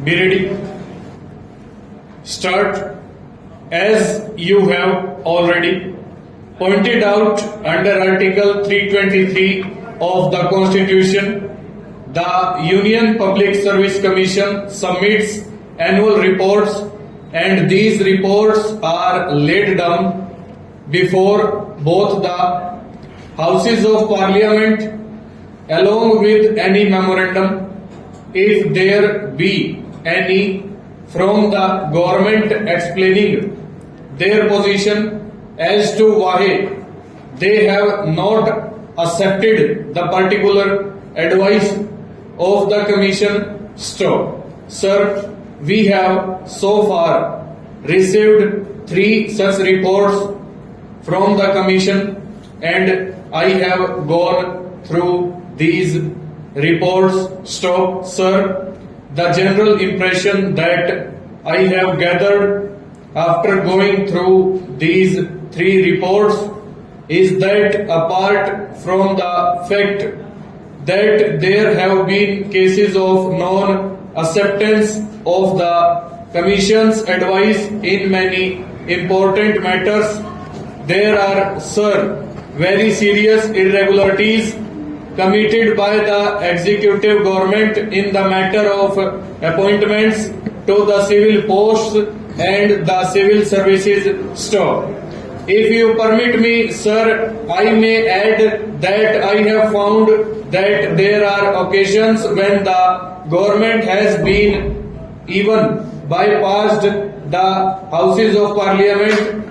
Be ready. Start. As you have already pointed out under Article 323 of the Constitution, the Union Public Service Commission submits annual reports, and these reports are laid down before both the Houses of Parliament along with any memorandum, if there be any, from the government explaining their position as to why they have not accepted the particular advice of the Commission. Stop. Sir, we have so far received 3 such reports from the Commission, and I have gone through these reports. Stop. Sir, the general impression that I have gathered after going through these 3 reports is that apart from the fact that there have been cases of non-acceptance of the Commission's advice in many important matters, there are, sir, very serious irregularities committed by the executive government in the matter of appointments to the civil posts and the civil services. Stop. If you permit me, sir, I may add that I have found that there are occasions when the government has been even bypassed the Houses of Parliament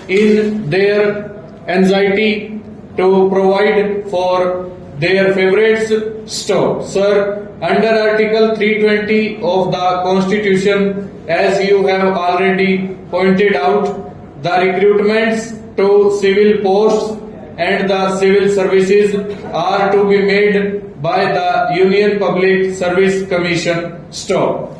in their anxiety to provide for their favorites. Stop. Sir, under Article 320 of the Constitution, as you have already pointed out, the recruitments to civil posts and the civil services are to be made by the Union Public Service Commission. Stop.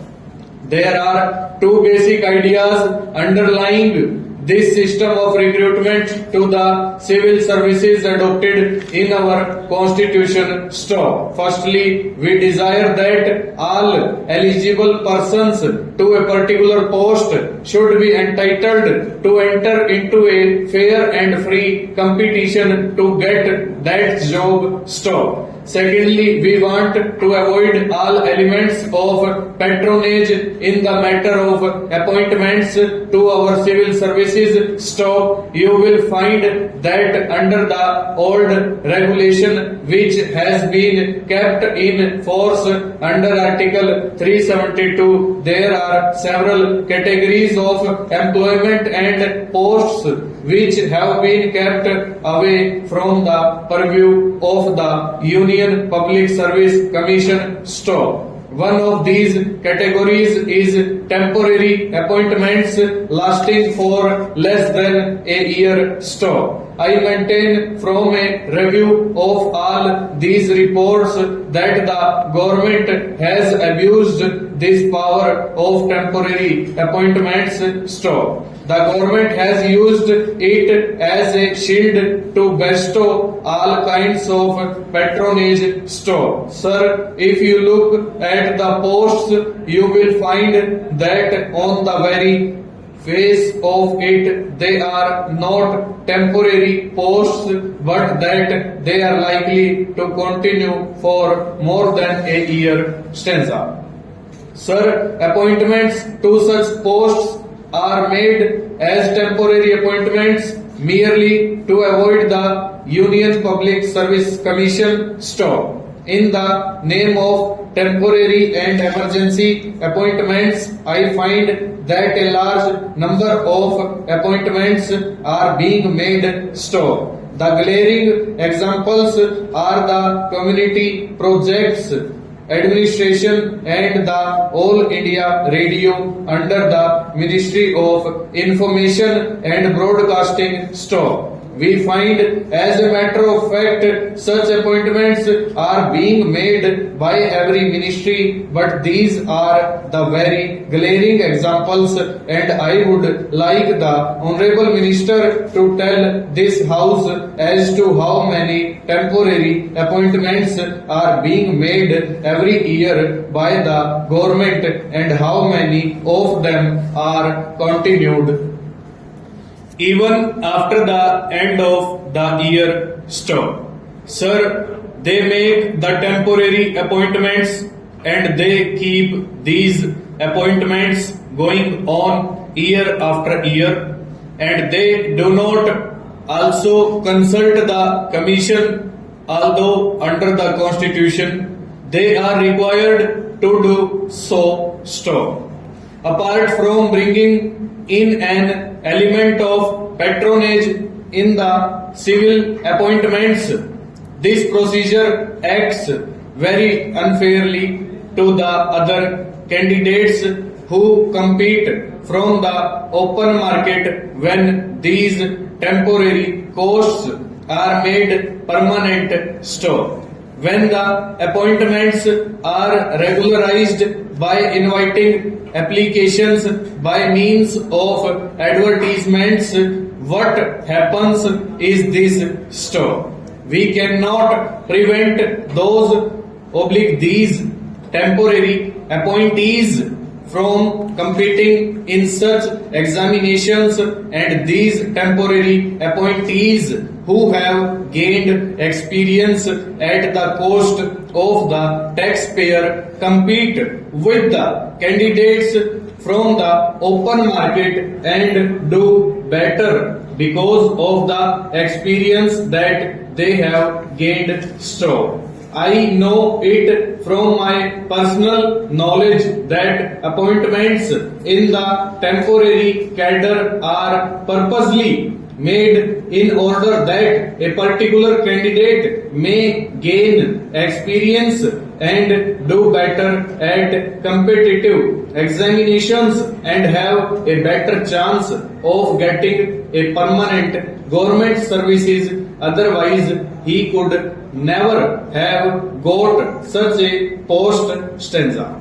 There are 2 basic ideas underlying this system of recruitment to the civil services adopted in our Constitution. Stop. Firstly, we desire that all eligible persons to a particular post should be entitled to enter into a fair and free competition to get that job. Stop. Secondly, we want to avoid all elements of patronage in the matter of appointments to our civil services. Stop. You will find that under the old regulation which has been kept in force under Article 372, there are several categories of employment and posts which have been kept away from the purview of the Union Public Service Commission. Stop. One of these categories is temporary appointments lasting for less than a year. Stop. I maintain from a review of all these reports that the government has abused this power of temporary appointments. Stop. The government has used it as a shield to bestow all kinds of patronage. Stop. Sir, if you look at the posts, you will find that on the very face of it, they are not temporary posts, but that they are likely to continue for more than a year. Stanza. Sir, appointments to such posts are made as temporary appointments merely to avoid the Union Public Service Commission. Stop. In the name of temporary and emergency appointments, I find that a large number of appointments are being made. Stop. The glaring examples are the community projects administration and the All India Radio under the Ministry of Information and Broadcasting. Stop. we find, as a matter of fact, such appointments are being made by every ministry, but these are the very glaring examples, and I would like the Honorable Minister to tell this House as to how many temporary appointments are being made every year by the government and how many of them are continued even after the end of the year stop. Sir, they make the temporary appointments and they keep these appointments going on year after year, and they do not also consult the commission, although under the constitution they are required to do so. Stop. Apart from bringing in an element of patronage in the civil appointments, this procedure acts very unfairly to the other candidates who compete from the open market when these temporary posts are made permanent. Stop. When the appointments are regularized by inviting applications by means of advertisements, what happens is this. Stop. We cannot prevent these temporary appointees from competing in such examinations, and these temporary appointees who have gained experience at the cost of the taxpayer compete with the candidates from the open market and do better because of the experience that they have gained. Stop. I know it from my personal knowledge that appointments in the temporary cadre are purposely made in order that a particular candidate may gain experience and do better at competitive examinations and have a better chance of getting a permanent government services. Otherwise, he could never have got such a post. Stanza.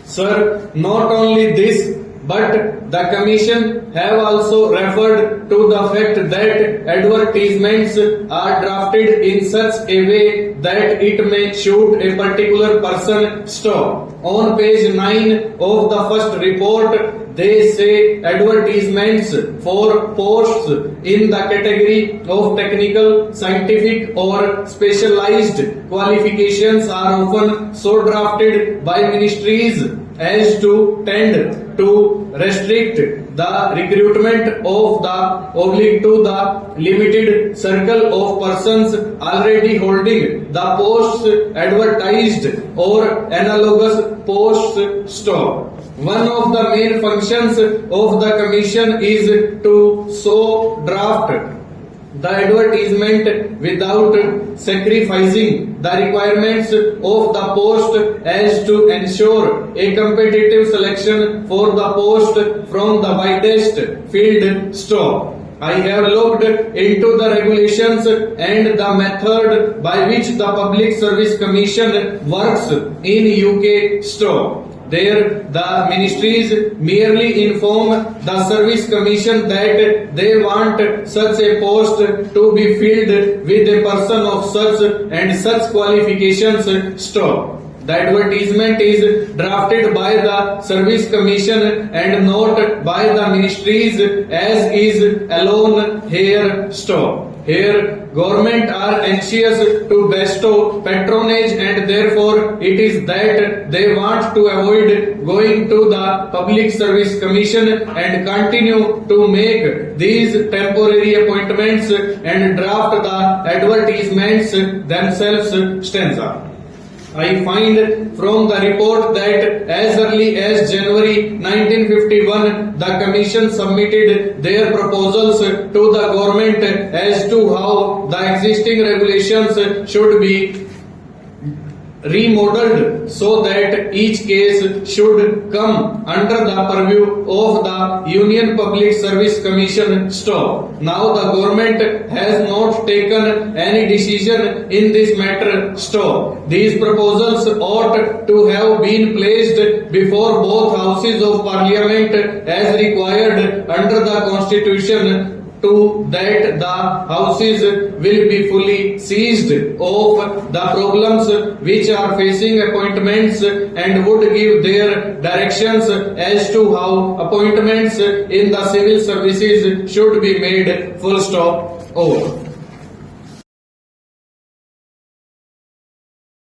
Sir, not only this, but the Commission have also referred to the fact that advertisements are drafted in such a way that it may suit a particular person. Stop. On page 9 of the first report, they say advertisements for posts in the category of technical, scientific or specialized qualifications are often so drafted by ministries as to tend to restrict the recruitment of to the limited circle of persons already holding the posts advertised or analogous posts. Stop. One of the main functions of the Commission is to so draft the advertisement without sacrificing the requirements of the post as to ensure a competitive selection for the post from the widest field. Stop. I have looked into the regulations and the method by which the Public Service Commission works in UK. Stop. There, the ministries merely inform the Service Commission that they want such a post to be filled with a person of such and such qualifications. Stop. The advertisement is drafted by the Service Commission and not by the ministries as is alone here. Stop. Here, government are anxious to bestow patronage and therefore it is that they want to avoid going to the Public Service Commission and continue to make these temporary appointments and draft the advertisements themselves. Stanza. I find from the report that as early as January 1951, the Commission submitted their proposals to the government as to how the existing regulations should be remodeled so that each case should come under the purview of the Union Public Service Commission stop. Now the government has not taken any decision in this matter stop. These proposals ought to have been placed before both houses of parliament as required under the constitution, to that the houses will be fully seized of the problems which are facing appointments and would give their directions as to how appointments in the civil services should be made. Full stop. Over.